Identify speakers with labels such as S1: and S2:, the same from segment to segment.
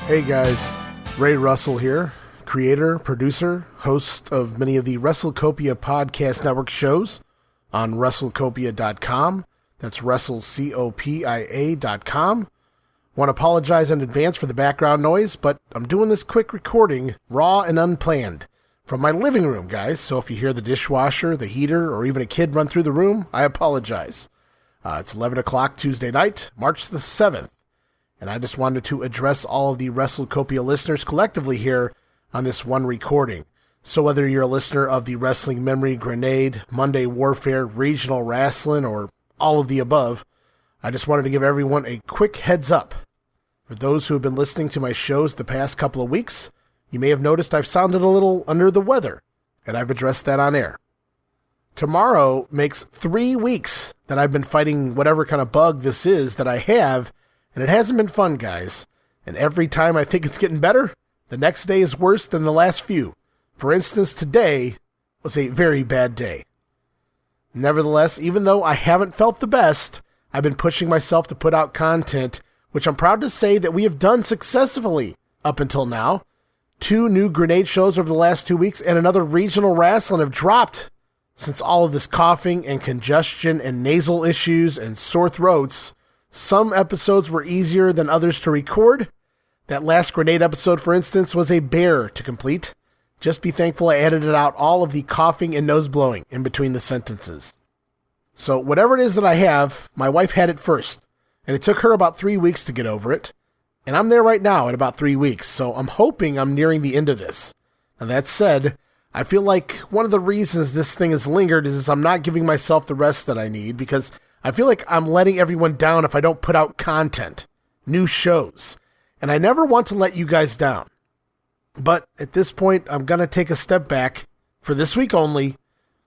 S1: Hey guys, Ray Russell here, creator, producer, host of many of the Wrestlecopia podcast network shows on Wrestlecopia.com. That's WrestleCopia.com. Want to apologize in advance for the background noise, but I'm doing this quick recording, raw and unplanned, from my living room, guys. So if you hear the dishwasher, the heater, or even a kid run through the room, I apologize. It's 11 o'clock Tuesday night, March the 7th. And I just wanted to address all of the Wrestlecopia listeners collectively here on this one recording. So whether you're a listener of the Wrestling Memory, Grenade, Monday Warfare, Regional RASSLIN, or all of the above, I just wanted to give everyone a quick heads up. For those who have been listening to my shows the past couple of weeks, you may have noticed I've sounded a little under the weather, and I've addressed that on air. Tomorrow makes 3 weeks that I've been fighting whatever kind of bug this is that I have, and it hasn't been fun, guys. And every time I think it's getting better, the next day is worse than the last few. For instance, today was a very bad day. Nevertheless, even though I haven't felt the best, I've been pushing myself to put out content, which I'm proud to say that we have done successfully up until now. 2 new Grenade shows over the last 2 weeks and another regional RASSLIN have dropped since all of this coughing and congestion and nasal issues and sore throats. Some episodes were easier than others to record. That last Grenade episode, for instance, was a bear to complete. Just be thankful I edited out all of the coughing and nose blowing in between the sentences. So whatever it is that I have, my wife had it first, and it took her about 3 weeks to get over it. And I'm there right now at about 3 weeks, so I'm hoping I'm nearing the end of this. Now that said, I feel like one of the reasons this thing has lingered is I'm not giving myself the rest that I need, because I feel like I'm letting everyone down if I don't put out content, new shows, and I never want to let you guys down. But at this point, I'm going to take a step back. For this week only,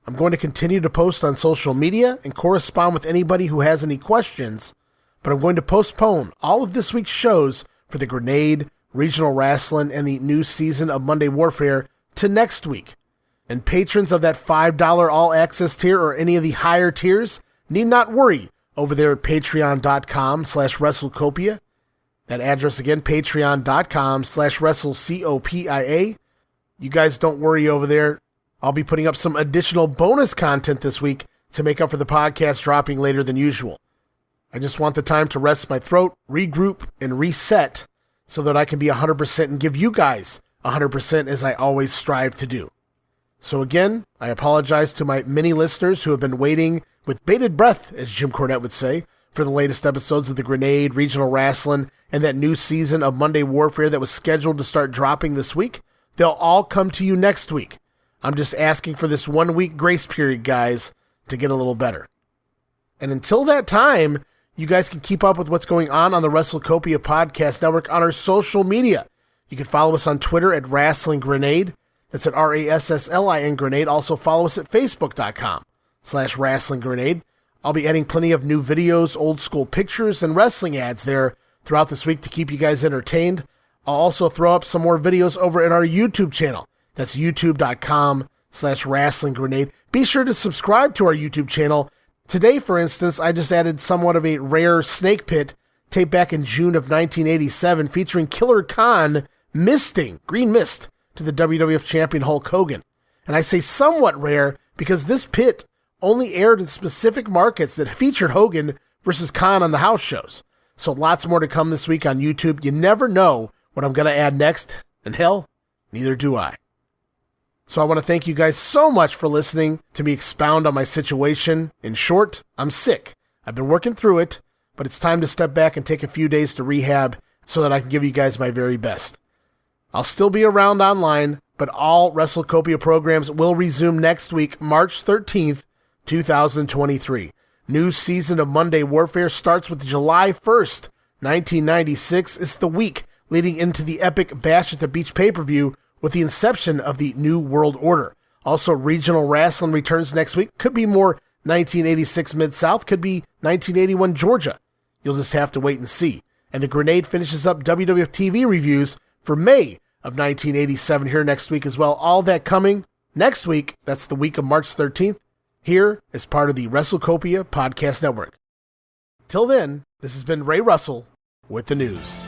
S1: I'm going to continue to post on social media and correspond with anybody who has any questions, but I'm going to postpone all of this week's shows for the Grenade, Regional RASSLIN, and the new season of Monday Warfare to next week. And patrons of that $5 all-access tier or any of the higher tiers need not worry over there at patreon.com/Wrestlecopia. That address again, patreon.com/WrestleCopia. You guys don't worry over there. I'll be putting up some additional bonus content this week to make up for the podcast dropping later than usual. I just want the time to rest my throat, regroup, and reset so that I can be 100% and give you guys 100% as I always strive to do. So again, I apologize to my many listeners who have been waiting with bated breath, as Jim Cornette would say, for the latest episodes of the Grenade, Regional RASSLIN, and that new season of Monday Warfare that was scheduled to start dropping this week. They'll all come to you next week. I'm just asking for this 1 week grace period, guys, to get a little better. And until that time, you guys can keep up with what's going on the Wrestlecopia Podcast Network on our social media. You can follow us on Twitter at Wrestling Grenade. That's at RASSLIN Grenade. Also follow us at Facebook.com/Wrestling Grenade. I'll be adding plenty of new videos, old school pictures, and wrestling ads there throughout this week to keep you guys entertained. I'll also throw up some more videos over at our YouTube channel. That's YouTube.com/Wrestling Grenade. Be sure to subscribe to our YouTube channel. Today, for instance, I just added somewhat of a rare snake pit taped back in June of 1987 featuring Killer Khan misting, green mist, to the WWF champion Hulk Hogan. And I say somewhat rare because this pit only aired in specific markets that featured Hogan versus Khan on the house shows. So lots more to come this week on YouTube. You never know what I'm going to add next, and hell, neither do I. So I want to thank you guys so much for listening to me expound on my situation. In short, I'm sick. I've been working through it, but it's time to step back and take a few days to rehab so that I can give you guys my very best. I'll still be around online, but all Wrestlecopia programs will resume next week, March 13th, 2023. New season of Monday Warfare starts with July 1st, 1996. It's the week leading into the epic Bash at the Beach pay-per-view with the inception of the New World Order. Also, Regional RASSLIN returns next week. Could be more 1986 Mid-South, could be 1981 Georgia. You'll just have to wait and see. And the Grenade finishes up WWF TV reviews for May of 1987 here next week as well. All that coming next week. That's the week of March 13th. Here as part of the Wrestlecopia Podcast Network. Till then, this has been Ray Russell with the news.